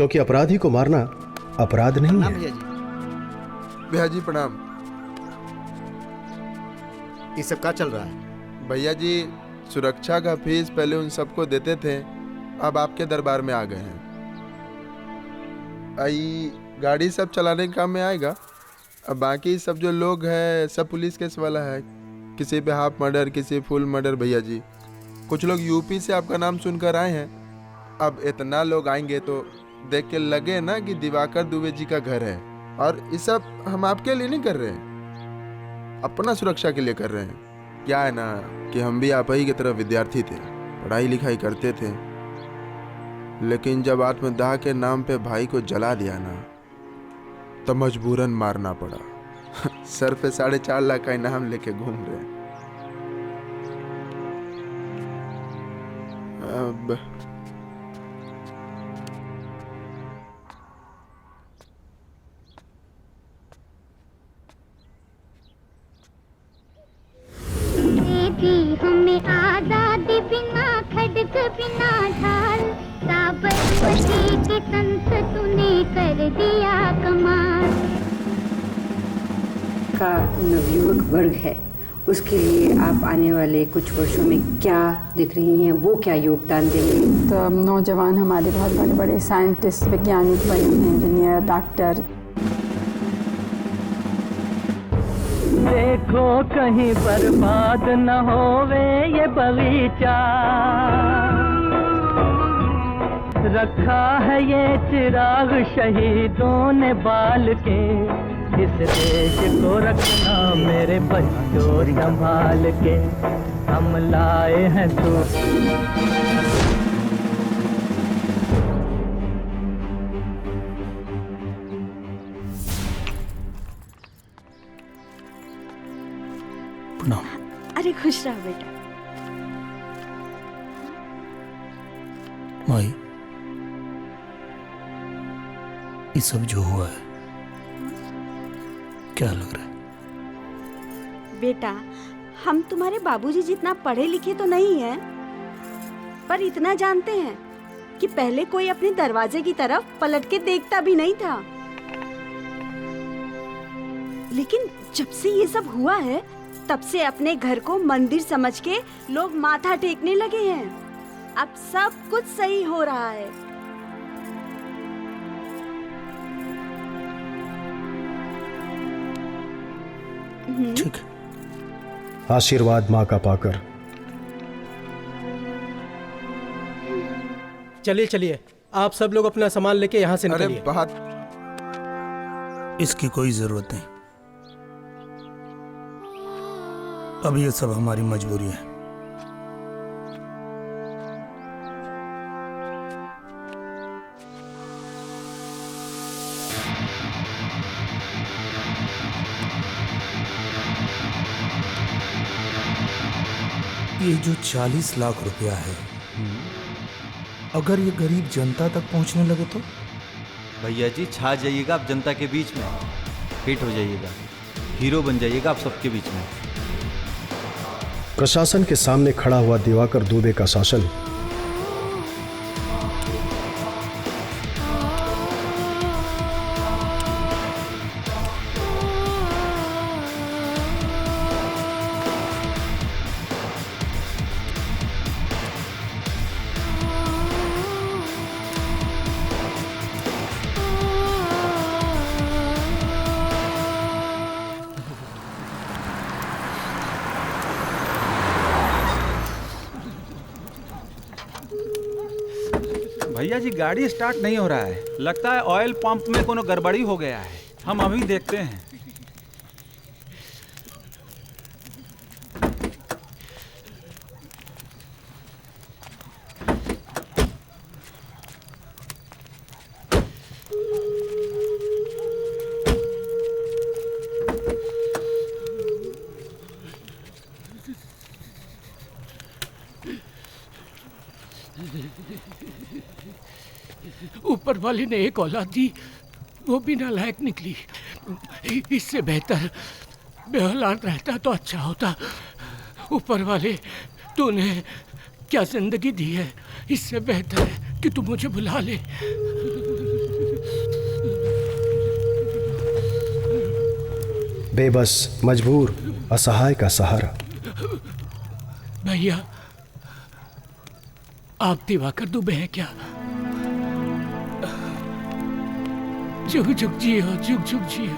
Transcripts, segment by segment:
क्योंकि अपराधी को मारना अपराध नहीं है। भैया जी प्रणाम। ये सब क्या चल रहा है? भैया जी सुरक्षा का फीस पहले उन सबको देते थे, अब आपके दरबार में आ गए हैं। आई गाड़ी सब चलाने के काम में आएगा। अब बाकी सब जो लोग हैं सब पुलिस केस वाला है, किसी पे हाफ मर्डर, किसी फुल मर्डर। भैया जी कुछ लोग यूपी से आपका नाम सुनकर आए हैं। अब इतना लोग आएंगे तो देख के लगे ना कि दिवाकर दुबे जी का घर है। और ये सब हम आपके लिए नहीं कर रहे हैं, अपना सुरक्षा के लिए कर रहे हैं। क्या है ना कि हम भी आप ही की तरह विद्यार्थी थे, पढ़ाई लिखाई करते थे, लेकिन जब आत्मदाह के नाम पे भाई को जला दिया ना तो मजबूरन मारना पड़ा। सर पे 4.5 लाख का इनाम लेके घूम रहे हैं। अब हमें आजादी बिना खड़क बिना ढाल, साबरमती के संत तूने कर दिया कमाल। का नवयुवक वर्ग है, उसके लिए आप आने वाले कुछ वर्षों में क्या दिख रही हैं, वो क्या योगदान देंगे? तो नौजवान हमारे बहुत बड़े बड़े साइंटिस्ट, वैज्ञानिक बने हैं, इंजीनियर, डॉक्टर। देखो कहीं बर्बाद न होवे ये बगीचा, रखा है ये चिराग शहीदों ने बाल के। इस देश को रखना मेरे बच्चों संभाल के, हम लाए हैं तो। अरे खुश रहो बेटा। माई, ये सब जो हुआ है क्या लग रहा है? बेटा हम तुम्हारे बाबूजी जितना पढ़े लिखे तो नहीं हैं, पर इतना जानते हैं कि पहले कोई अपने दरवाजे की तरफ पलट के देखता भी नहीं था। लेकिन जब से ये सब हुआ है तब से अपने घर को मंदिर समझ के लोग माथा टेकने लगे हैं। अब सब कुछ सही हो रहा है। ठीक है। आशीर्वाद माँ का पाकर। चलिए चलिए, आप सब लोग अपना सामान लेके यहाँ से निकलिए। अरे बात इसकी कोई जरूरत नहीं, अब ये सब हमारी मजबूरी है। ये जो 40 लाख रुपया है, अगर ये गरीब जनता तक पहुंचने लगे तो? भैया जी छा जाइएगा आप जनता के बीच में, हिट हो जाइएगा, हीरो बन जाइएगा आप सबके बीच में। प्रशासन के सामने खड़ा हुआ दिवाकर दुबे का शासन भैया जी गाड़ी स्टार्ट नहीं हो रहा है, लगता है ऑयल पंप में कोनो गड़बड़ी हो गया है। हम अभी देखते हैं। ऊपर वाले ने एक औलाद दी, वो भी नालायक निकली। इससे बेहतर बेऔलाद रहता तो अच्छा होता। ऊपर वाले तूने क्या जिंदगी दी है, इससे बेहतर है कि तू मुझे बुला ले। बेबस, मजबूर, असहाय का सहारा। भैया, आप दिवाकर दुबे हैं क्या? जुग जुग जियो, जुग जुग जियो।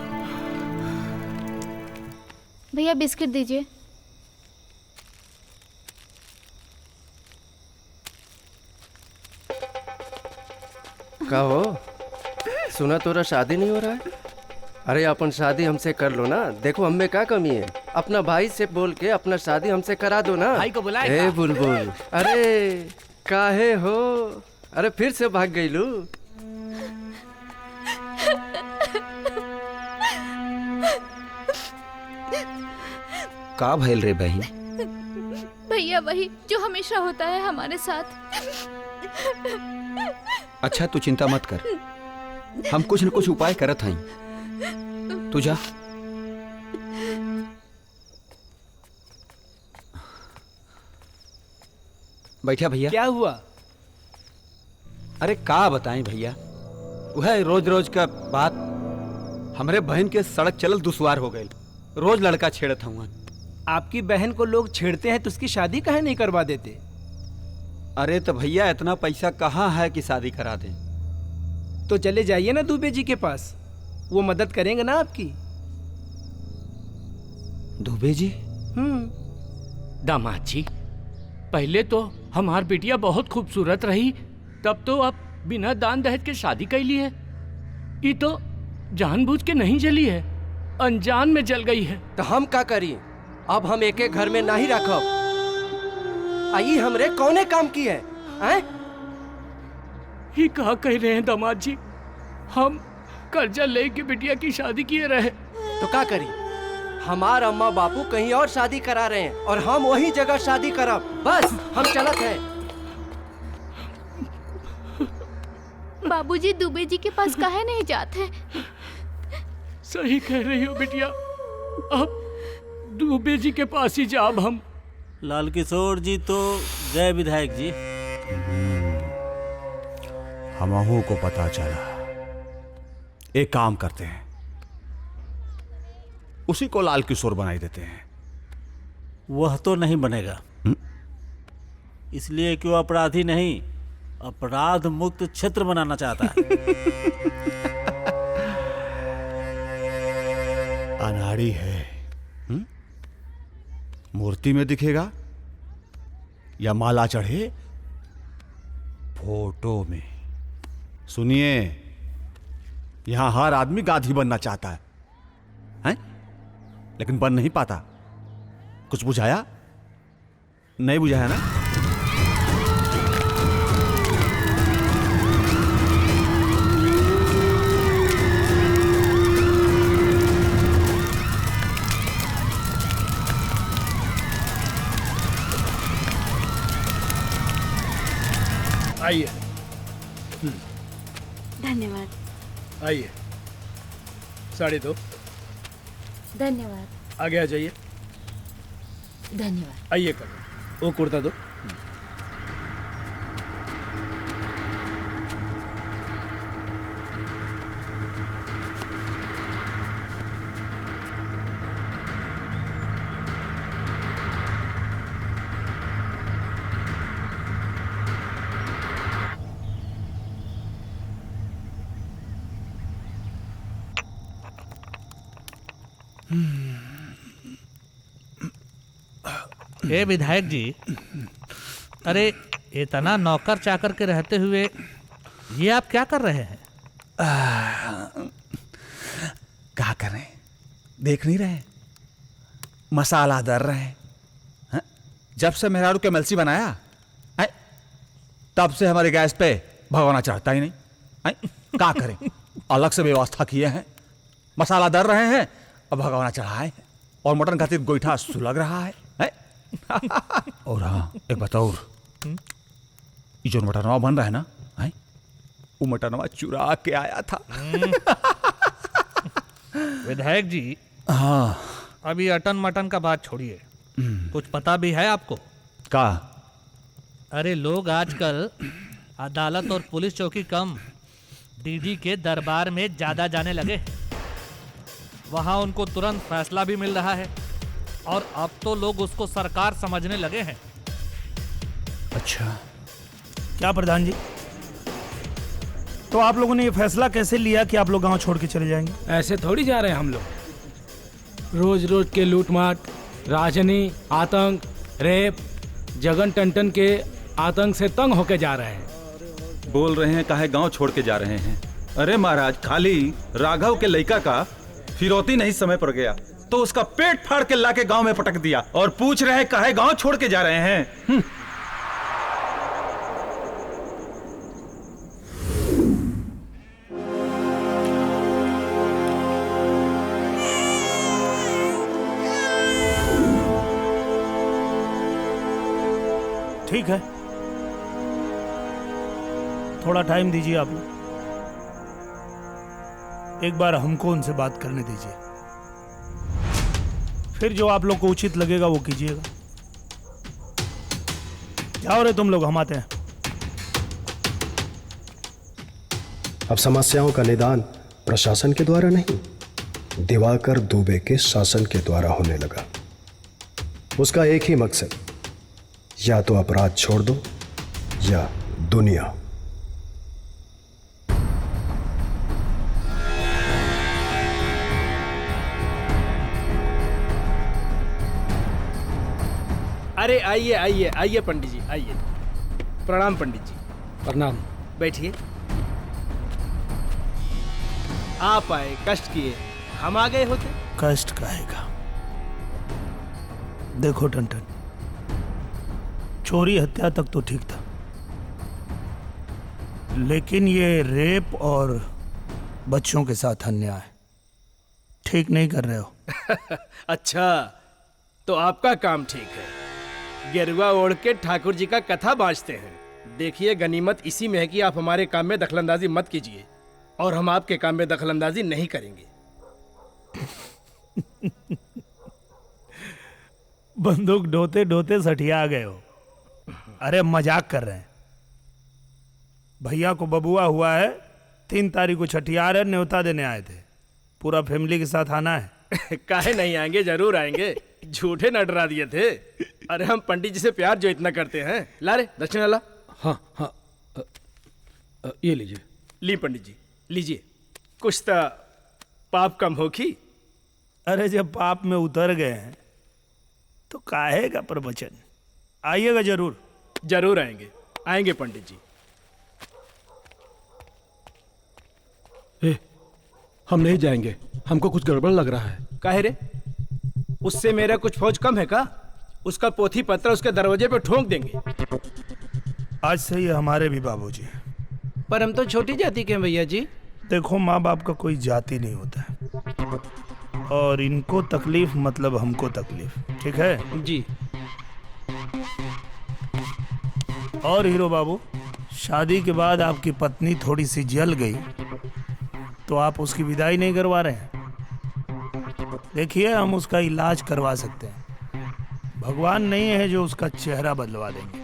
भैया बिस्किट दीजिए। का हो, सुना तोरा शादी नहीं हो रहा है? अरे अपन शादी हमसे कर लो ना, देखो हम में क्या कमी है। अपना भाई से बोल के अपना शादी हमसे करा दो ना। भाई को बुलाए ए बुलबुल, अरे काहे हो? अरे फिर से भाग गई लू। का भइल रे बहन? भैया वही जो हमेशा होता है हमारे साथ। अच्छा तू चिंता मत कर, हम कुछ न कुछ उपाय करत हई। तू जा। बैठा भैया। क्या हुआ? अरे का बताएं भैया, वह रोज रोज का बात। हमरे बहन के सड़क चलल दुश्वार हो गई। रोज लड़का छेड़त हुआ। आपकी बहन को लोग छेड़ते हैं तो उसकी शादी काहे नहीं करवा देते? अरे तो भैया इतना पैसा कहाँ है कि शादी करा दें? तो चले जाइए ना दुबे जी के पास, वो मदद करेंगे ना आपकी। दुबे जी? दामाद जी, पहले तो हमार बिटिया बहुत खूबसूरत रही, तब तो आप बिना दान दहेज के शादी कैली है। ये तो जानबूझ के नहीं जली है, अनजान में जल गई है। तो हम का करी? अब हम एक एक घर में नहीं रखब। आई हमरे कौने काम की है? ही कहा कह रहे हैं दामाद जी, हम कर्जा लेके बिटिया की शादी किए रहे। तो क्या करी? हमार अम्मा बापू कहीं और शादी करा रहे हैं और हम वही जगह शादी करब। बस हम चलत हैं। बाबूजी दुबे जी के पास काहे नहीं जाते? सही कह रही हो बिटिया, अब दुबे जी के पास ही जाब हम। लाल किशोर जी तो जय विधायक जी। हमहू को पता चला। एक काम करते हैं, उसी को लाल किशोर बनाई देते हैं। वह तो नहीं बनेगा, इसलिए कि वो अपराधी नहीं, अपराध मुक्त क्षेत्र बनाना चाहता है। अनाड़ी है। मूर्ति में दिखेगा या माला चढ़े फोटो में। सुनिए, यहां हर आदमी गाधी बनना चाहता है, लेकिन बन नहीं पाता। कुछ बुझाया? नहीं बुझाया ना? आइए। धन्यवाद। आइए। 2.5। धन्यवाद। आगे आ जाइए। धन्यवाद। आइए करो। वो कुर्ता दो। ए विधायक जी, अरे इतना नौकर चाकर के रहते हुए ये आप क्या कर रहे हैं? क्या कर रहे हैं? देख नहीं रहे? मसाला दर रहे हैं। जब से मेहरारू के एमएलसी बनाया तब से हमारे गैस पे भगवाना चढ़ता ही नहीं। क्या करें? अलग से व्यवस्था किए हैं, मसाला दर रहे हैं और भगवाना चढ़ाए, और मटन खातिर गोईठा सुलग रहा है। और हाँ, एक बताओ, ये जो मटनवा बन रहा है ना, वो मटनवा चुरा के आया था। विधायक जी, हाँ, अभी अटन मटन का बात छोड़िए, कुछ पता भी है आपको? का? अरे लोग आजकल अदालत और पुलिस चौकी कम, दीदी के दरबार में ज्यादा जाने लगे। वहाँ उनको तुरंत फैसला भी मिल रहा है और अब तो लोग उसको सरकार समझने लगे हैं। अच्छा, क्या प्रधान जी, तो आप लोगों ने ये फैसला कैसे लिया कि आप लोग गांव छोड़ के चले जाएंगे? ऐसे थोड़ी जा रहे हैं हम लोग। रोज रोज के लूटमाट, राजनी, आतंक, रेप, जगन टंटन के आतंक से तंग होके जा रहे हैं। बोल रहे हैं काहे गांव छोड़ के जा रहे हैं? अरे महाराज, खाली राघव के लड़का का फिरौती नहीं समय पर गया तो उसका पेट फाड़ के लाके गांव में पटक दिया और पूछ रहे हैं काहे गांव छोड़ के जा रहे हैं? ठीक है, थोड़ा टाइम दीजिए आप लोग, एक बार हमको उनसे बात करने दीजिए, फिर जो आप लोग को उचित लगेगा वो कीजिएगा। जाओ रे तुम लोग, हम आते हैं। अब समस्याओं का निदान प्रशासन के द्वारा नहीं, दिवाकर दुबे के शासन के द्वारा होने लगा। उसका एक ही मकसद, या तो अपराध छोड़ दो या दुनिया। अरे आइए आइए आइए पंडित जी, आइए। प्रणाम पंडित जी। प्रणाम। बैठिए। आप आए, कष्ट किए, हम आ गए होते। कष्ट काहेगा? देखो टंटन, चोरी हत्या तक तो ठीक था, लेकिन ये रेप और बच्चों के साथ अन्याय ठीक नहीं कर रहे हो। अच्छा, तो आपका काम ठीक है। गेरुआ ओढ़ के ठाकुर जी का कथा बाँचते हैं। देखिए, गनीमत इसी में है कि आप हमारे काम में दखलंदाजी मत कीजिए और हम आपके काम में दखलंदाजी नहीं करेंगे। बंदूक ढोते ढोते सठिया गए हो। अरे मजाक कर रहे हैं। भैया को बबुआ हुआ है, 3 तारीख को छठियार है, न्योता देने आए थे। पूरा फैमिली के साथ आना है। काहे नहीं आएंगे, जरूर आएंगे। झूठे न डरा दिए थे। अरे हम पंडित जी से प्यार जो इतना करते हैं। ला रे दक्षिणा ला। हाँ हाँ, ये लीजिए। ली पंडित जी, लीजिए। कुछ तो पाप कम हो की। अरे जब पाप में उतर गए हैं तो काहे का प्रवचन। आइएगा जरूर। जरूर आएंगे, आएंगे पंडित जी। हम नहीं जाएंगे, हमको कुछ गड़बड़ लग रहा है। काहे रे? उससे मेरा कुछ फौज कम है का? उसका पोथी पत्र उसके दरवाजे पे ठोक देंगे। आज से ये हमारे भी बाबूजी। पर हम तो छोटी जाति के हैं भैया जी। देखो, माँ बाप का कोई जाति नहीं होता है, और इनको तकलीफ मतलब हमको तकलीफ, ठीक है जी। और हीरो बाबू, शादी के बाद आपकी पत्नी थोड़ी सी जल गई तो आप उसकी विदाई नहीं करवा रहे हैं। देखिए, हम उसका इलाज करवा सकते हैं। भगवान नहीं है जो उसका चेहरा बदलवा देंगे,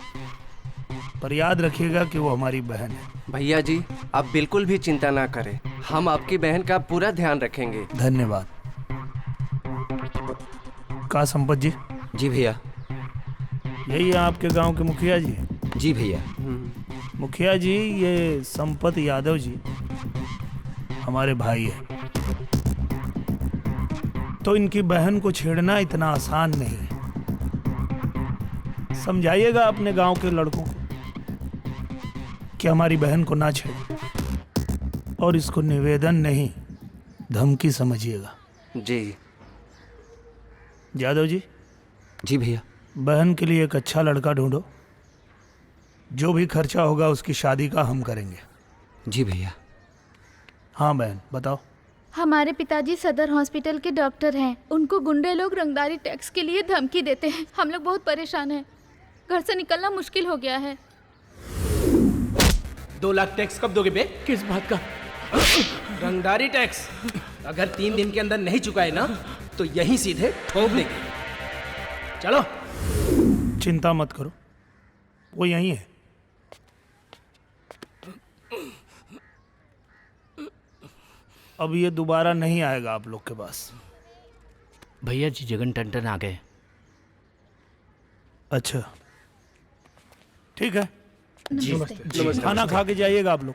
पर याद रखिएगा कि वो हमारी बहन है। भैया जी, आप बिल्कुल भी चिंता ना करें, हम आपकी बहन का पूरा ध्यान रखेंगे। धन्यवाद। का संपत जी? जी भैया। यही है आपके गांव के मुखिया जी? जी भैया। मुखिया जी, ये संपत यादव जी हमारे भाई है, तो इनकी बहन को छेड़ना इतना आसान नहीं है। समझाइएगा अपने गांव के लड़कों को कि हमारी बहन को ना छेड़े, और इसको निवेदन नहीं धमकी समझिएगा। जी। यादव जी। जी भैया। बहन के लिए एक अच्छा लड़का ढूंढो, जो भी खर्चा होगा उसकी शादी का हम करेंगे। जी भैया। हाँ बहन, बताओ। हमारे पिताजी सदर हॉस्पिटल के डॉक्टर हैं। उनको गुंडे लोग रंगदारी टैक्स के लिए धमकी देते हैं। हम लोग बहुत परेशान हैं, घर से निकलना मुश्किल हो गया है। 2 लाख टैक्स कब दोगे बे? किस बात का? रंगदारी टैक्स। अगर 3 दिन के अंदर नहीं चुकाए ना तो यहीं सीधे ठोक देंगे। चलो। चिंता मत करो, वो यहीं है। अब ये दोबारा नहीं आएगा आप लोग के पास। भैया जी जगन टंटन आ गए। अच्छा ठीक है जी नमस्ते। खाना खा के जाइएगा आप लोग।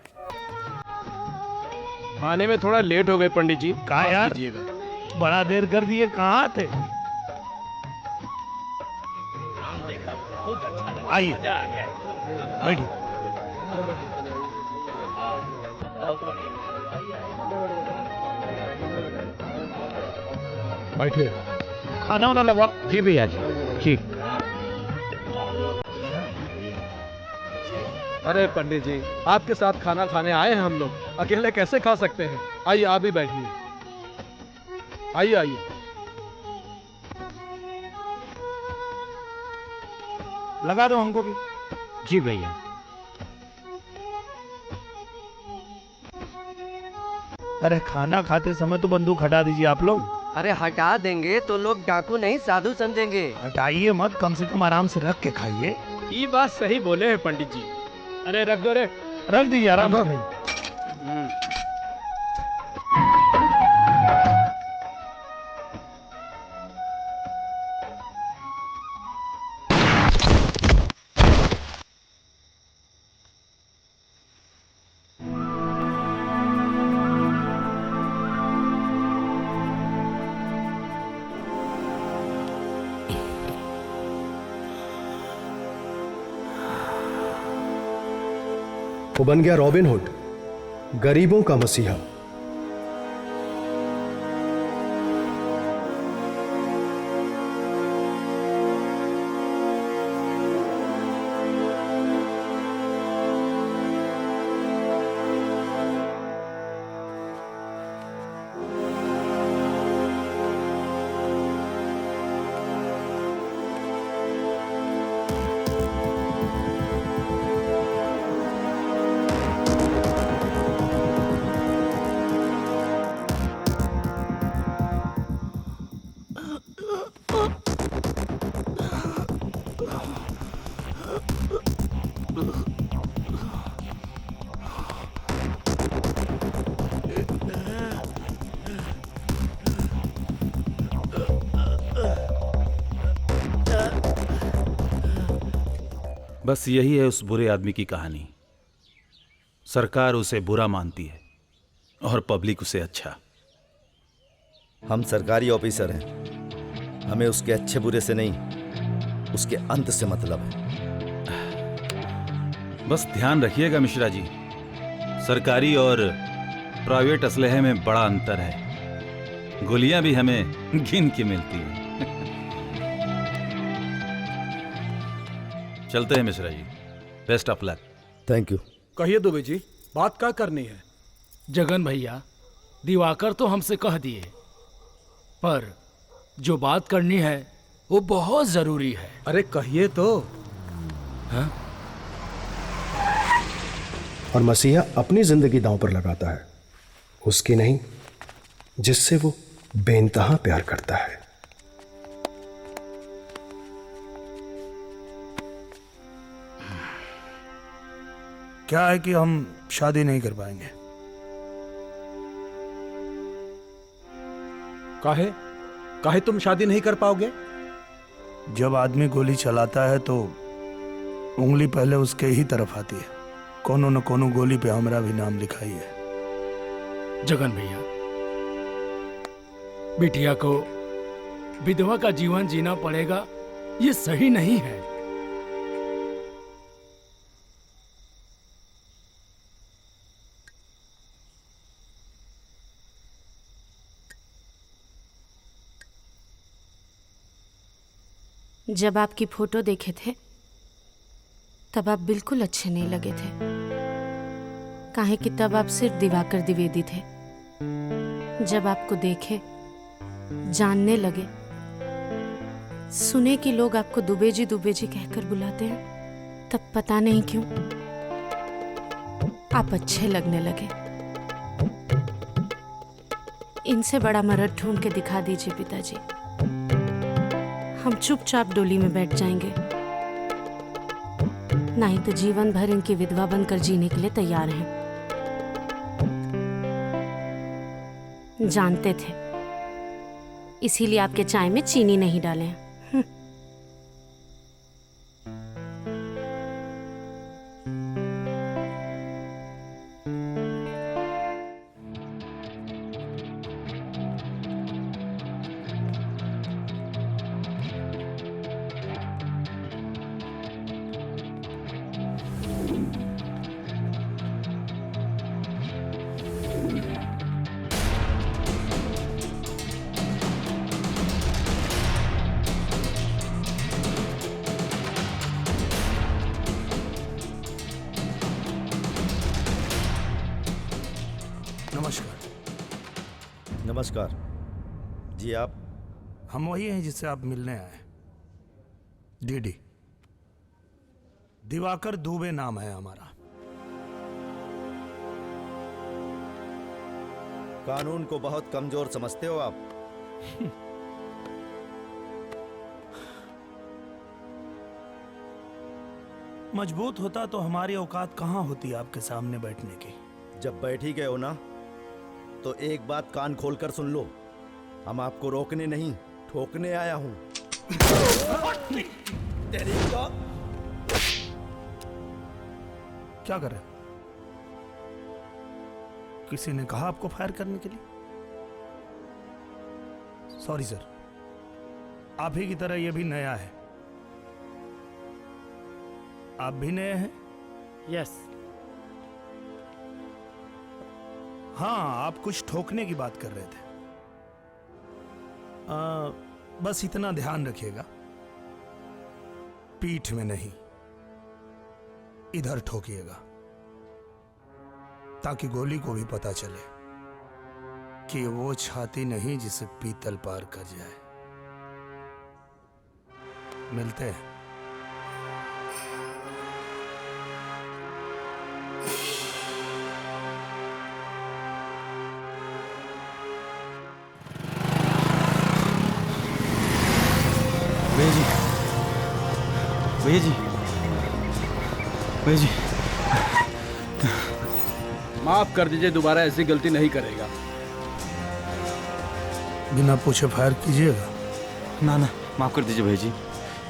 खाने में थोड़ा लेट हो गए पंडित जी। कहा यार बड़ा देर कर दिए, कहाँ थे? आइए बैठिए। बैठिए। खाना वाना लगा। जी भैया जी ठीक। अरे पंडित जी आपके साथ खाना खाने आए हैं हम लोग, अकेले कैसे खा सकते हैं? आइए आप भी बैठिए। आइए आइए। लगा दो हमको भी। जी भैया। अरे खाना खाते समय तो बंदूक हटा दीजिए आप लोग। अरे हटा देंगे तो लोग डाकू नहीं साधु समझेंगे। हटाइए मत, कम से कम आराम से रख के खाइए। ये बात सही बोले हैं पंडित जी। अरे रख दो रे, रख दीजिए आराम से। वो बन गया रॉबिन हुड, गरीबों का मसीहा। बस यही है उस बुरे आदमी की कहानी। सरकार उसे बुरा मानती है और पब्लिक उसे अच्छा। हम सरकारी ऑफिसर हैं, हमें उसके अच्छे बुरे से नहीं, उसके अंत से मतलब है। बस ध्यान रखिएगा मिश्रा जी, सरकारी और प्राइवेट असलहे में बड़ा अंतर है। गोलियां भी हमें गिन के मिलती हैं। चलते हैं Mishra ji, best of luck. Thank you. कहिए दुबे जी, बात क्या करनी है? जगन भैया, दिवाकर तो हमसे कह दिए, पर जो बात करनी है वो बहुत जरूरी है। अरे कहिए तो। हाँ? और मसीहा अपनी जिंदगी दांव पर लगाता है, उसकी नहीं, जिससे वो बेइंतहा प्यार करता है। क्या है कि हम शादी नहीं कर पाएंगे। काहे? काहे तुम शादी नहीं कर पाओगे? जब आदमी गोली चलाता है तो उंगली पहले उसके ही तरफ आती है। कोनो न कोनो गोली पे हमारा भी नाम लिखाई है। जगन भैया, बिटिया को विधवा का जीवन जीना पड़ेगा, ये सही नहीं है। जब आपकी फोटो देखे थे तब आप बिल्कुल अच्छे नहीं लगे थे, काहे कि तब आप सिर्फ दिवाकर द्विवेदी थे। जब आपको देखे, जानने लगे, सुने कि लोग आपको दुबे जी कहकर बुलाते हैं, तब पता नहीं क्यों आप अच्छे लगने लगे। इनसे बड़ा मर्द ढूंढ के दिखा दीजिए पिताजी, हम चुपचाप डोली में बैठ जाएंगे, नहीं तो जीवन भर इनकी विधवा बनकर जीने के लिए तैयार हैं। जानते थे, इसीलिए आपके चाय में चीनी नहीं डाले हैं। नमस्कार। नमस्कार जी। आप? हम वही हैं जिससे आप मिलने आए। डीडी दिवाकर दुबे नाम है हमारा। कानून को बहुत कमजोर समझते हो आप। मजबूत होता तो हमारी औकात कहाँ होती आपके सामने बैठने की। जब बैठ ही गए हो ना, तो एक बात कान खोलकर सुन लो। हम आपको रोकने नहीं, ठोकने आया हूं। क्या कर रहे हो? किसी ने कहा आपको फायर करने के लिए? सॉरी सर, आप ही की तरह ये भी नया है। आप भी नए हैं? यस। हाँ, आप कुछ ठोकने की बात कर रहे थे। बस इतना ध्यान रखिएगा, पीठ में नहीं, इधर ठोकिएगा, ताकि गोली को भी पता चले कि वो छाती नहीं जिसे पीतल पार कर जाए। मिलते हैं। भैया जी, भैया जी, माफ कर दीजिए, दोबारा ऐसी गलती नहीं करेगा। बिना पूछे फायर कीजिएगा? ना ना, माफ कर दीजिए भैया जी,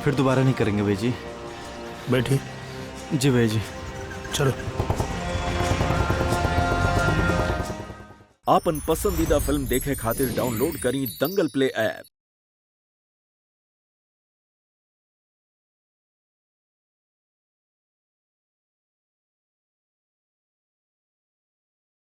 फिर दोबारा नहीं करेंगे भैया जी। बैठिए। जी भैया जी। चलो। आपन पसंदीदा फिल्म देखे खातिर डाउनलोड करी दंगल प्ले ऐप।